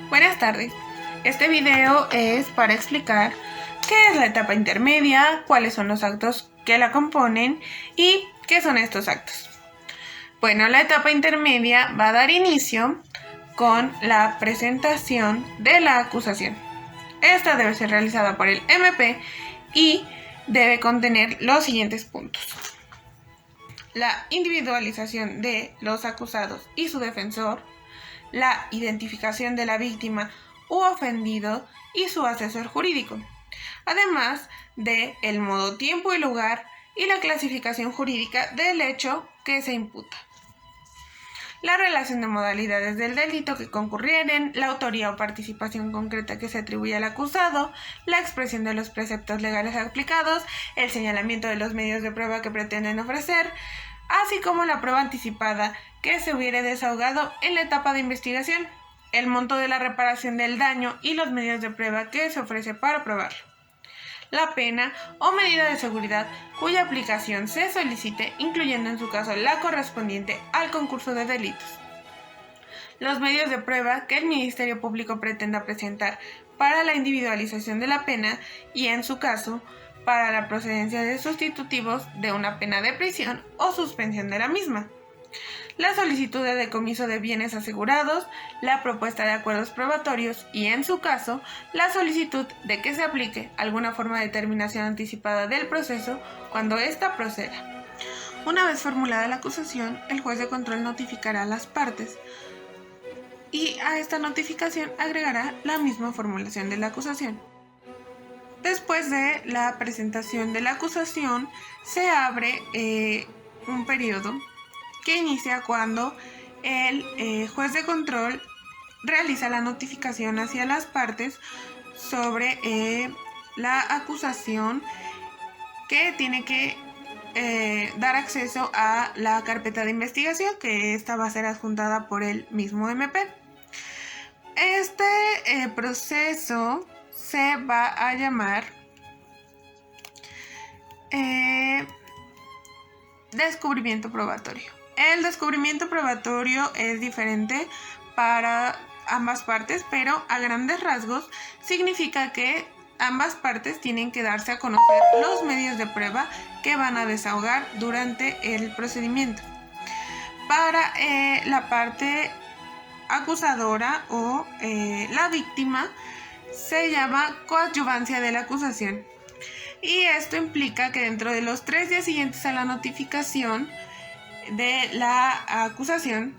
Buenas tardes. Este video es para explicar qué es la etapa intermedia, cuáles son los actos que la componen y qué son estos actos. Bueno, la etapa intermedia va a dar inicio con la presentación de la acusación. Esta debe ser realizada por el MP y debe contener los siguientes puntos: la individualización de los acusados y su defensor, la identificación de la víctima u ofendido y su asesor jurídico, además de el modo, tiempo y lugar y la clasificación jurídica del hecho que se imputa, la relación de modalidades del delito que concurrieren, la autoría o participación concreta que se atribuye al acusado, la expresión de los preceptos legales aplicados, el señalamiento de los medios de prueba que pretenden ofrecer, así como la prueba anticipada que se hubiere desahogado en la etapa de investigación, el monto de la reparación del daño y los medios de prueba que se ofrece para probarlo, la pena o medida de seguridad cuya aplicación se solicite, incluyendo en su caso la correspondiente al concurso de delitos, los medios de prueba que el Ministerio Público pretenda presentar para la individualización de la pena y, en su caso, para la procedencia de sustitutivos de una pena de prisión o suspensión de la misma, la solicitud de decomiso de bienes asegurados, la propuesta de acuerdos probatorios y, en su caso, la solicitud de que se aplique alguna forma de terminación anticipada del proceso cuando ésta proceda. Una vez formulada la acusación, el juez de control notificará a las partes y a esta notificación agregará la misma formulación de la acusación. Después de la presentación de la acusación, se abre un periodo que inicia cuando el juez de control realiza la notificación hacia las partes sobre la acusación, que tiene que dar acceso a la carpeta de investigación, que esta va a ser adjuntada por el mismo MP. Este proceso se va a llamar descubrimiento probatorio. El descubrimiento probatorio es diferente para ambas partes, pero a grandes rasgos significa que ambas partes tienen que darse a conocer los medios de prueba que van a desahogar durante el procedimiento. Para la parte acusadora o la víctima, se llama coadyuvancia de la acusación, y esto implica que dentro de los 3 días siguientes a la notificación de la acusación,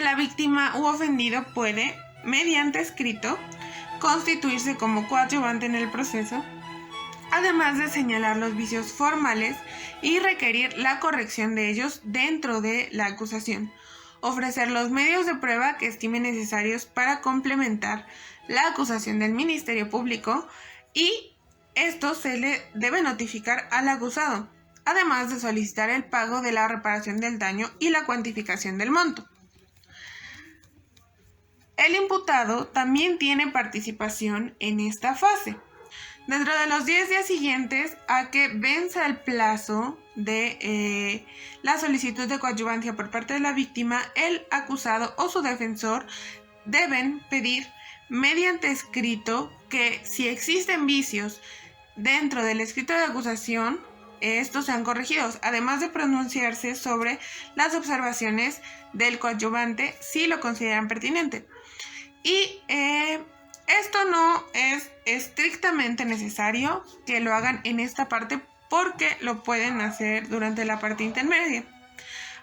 la víctima u ofendido puede, mediante escrito, constituirse como coadyuvante en el proceso, además de señalar los vicios formales y requerir la corrección de ellos dentro de la acusación, ofrecer los medios de prueba que estime necesarios para complementar la acusación del Ministerio Público, y esto se le debe notificar al acusado, además de solicitar el pago de la reparación del daño y la cuantificación del monto. El imputado también tiene participación en esta fase. Dentro de los 10 días siguientes a que venza el plazo de la solicitud de coadyuvancia por parte de la víctima, el acusado o su defensor deben pedir mediante escrito que, si existen vicios dentro del escrito de acusación, estos sean corregidos, además de pronunciarse sobre las observaciones del coadyuvante si lo consideran pertinente. Y esto no es estrictamente necesario que lo hagan en esta parte, porque lo pueden hacer durante la parte intermedia.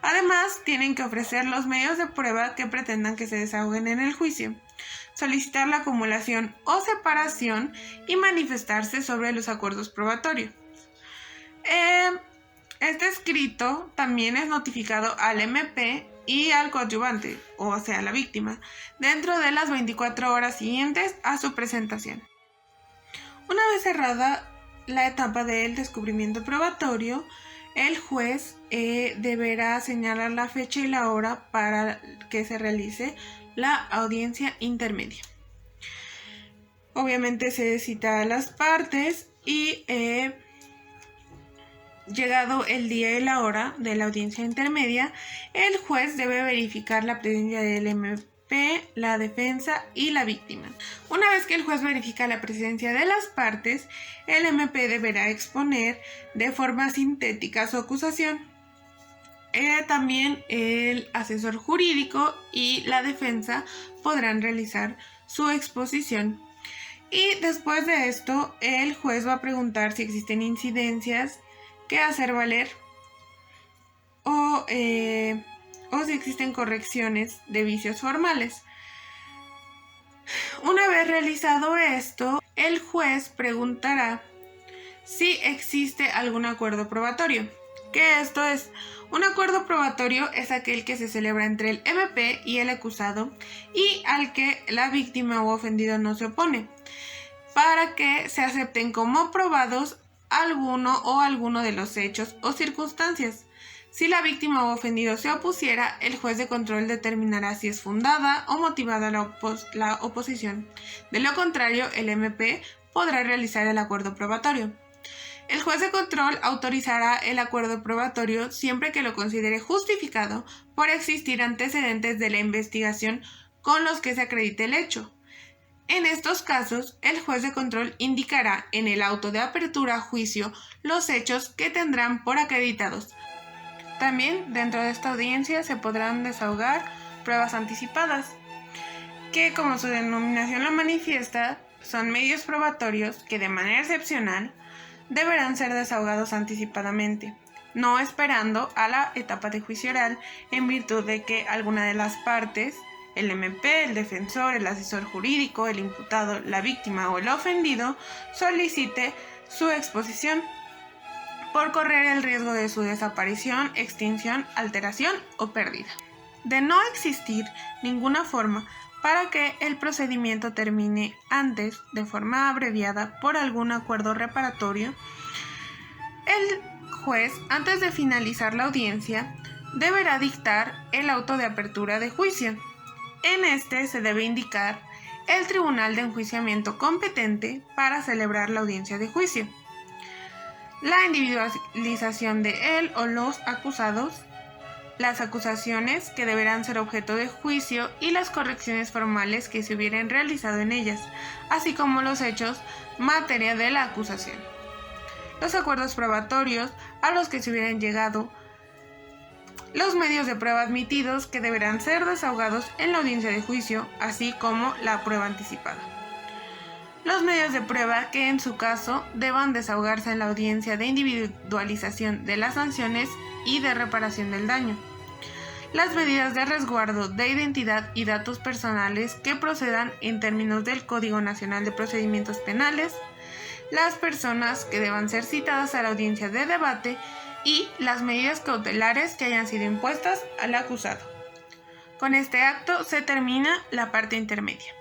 Además, tienen que ofrecer los medios de prueba que pretendan que se desahoguen en el juicio, solicitar la acumulación o separación y manifestarse sobre los acuerdos probatorios. Este escrito también es notificado al MP y al coadyuvante, o sea, la víctima, dentro de las 24 horas siguientes a su presentación. Una vez cerrada la etapa del descubrimiento probatorio, el juez deberá señalar la fecha y la hora para que se realice la audiencia intermedia. Obviamente se cita a las partes y llegado el día y la hora de la audiencia intermedia, el juez debe verificar la presencia del MP, la defensa y la víctima. Una vez que el juez verifica la presencia de las partes, el MP deberá exponer de forma sintética su acusación. También el asesor jurídico y la defensa podrán realizar su exposición. Y después de esto, el juez va a preguntar si existen incidencias que hacer valer o si existen correcciones de vicios formales. Una vez realizado esto, el juez preguntará si existe algún acuerdo probatorio. ¿Qué esto es? Un acuerdo probatorio es aquel que se celebra entre el MP y el acusado y al que la víctima o ofendido no se opone, para que se acepten como probados alguno de los hechos o circunstancias. Si la víctima o ofendido se opusiera, el juez de control determinará si es fundada o motivada la oposición. De lo contrario, el MP podrá realizar el acuerdo probatorio. El juez de control autorizará el acuerdo probatorio siempre que lo considere justificado por existir antecedentes de la investigación con los que se acredite el hecho. En estos casos, el juez de control indicará en el auto de apertura a juicio los hechos que tendrán por acreditados. También, dentro de esta audiencia, se podrán desahogar pruebas anticipadas, que, como su denominación lo manifiesta, son medios probatorios que de manera excepcional deberán ser desahogados anticipadamente, no esperando a la etapa de juicio oral en virtud de que alguna de las partes, el MP, el defensor, el asesor jurídico, el imputado, la víctima o el ofendido, solicite su exposición por correr el riesgo de su desaparición, extinción, alteración o pérdida. De no existir ninguna forma para que el procedimiento termine antes, de forma abreviada, por algún acuerdo reparatorio, el juez, antes de finalizar la audiencia, deberá dictar el auto de apertura de juicio. En este se debe indicar el tribunal de enjuiciamiento competente para celebrar la audiencia de juicio, la individualización de él o los acusados, las acusaciones que deberán ser objeto de juicio y las correcciones formales que se hubieran realizado en ellas, así como los hechos materia de la acusación, los acuerdos probatorios a los que se hubieran llegado, los medios de prueba admitidos que deberán ser desahogados en la audiencia de juicio, así como la prueba anticipada. Los medios de prueba que en su caso deban desahogarse en la audiencia de individualización de las sanciones y de reparación del daño. Las medidas de resguardo de identidad y datos personales que procedan en términos del Código Nacional de Procedimientos Penales, las personas que deban ser citadas a la audiencia de debate y las medidas cautelares que hayan sido impuestas al acusado. Con este acto se termina la parte intermedia.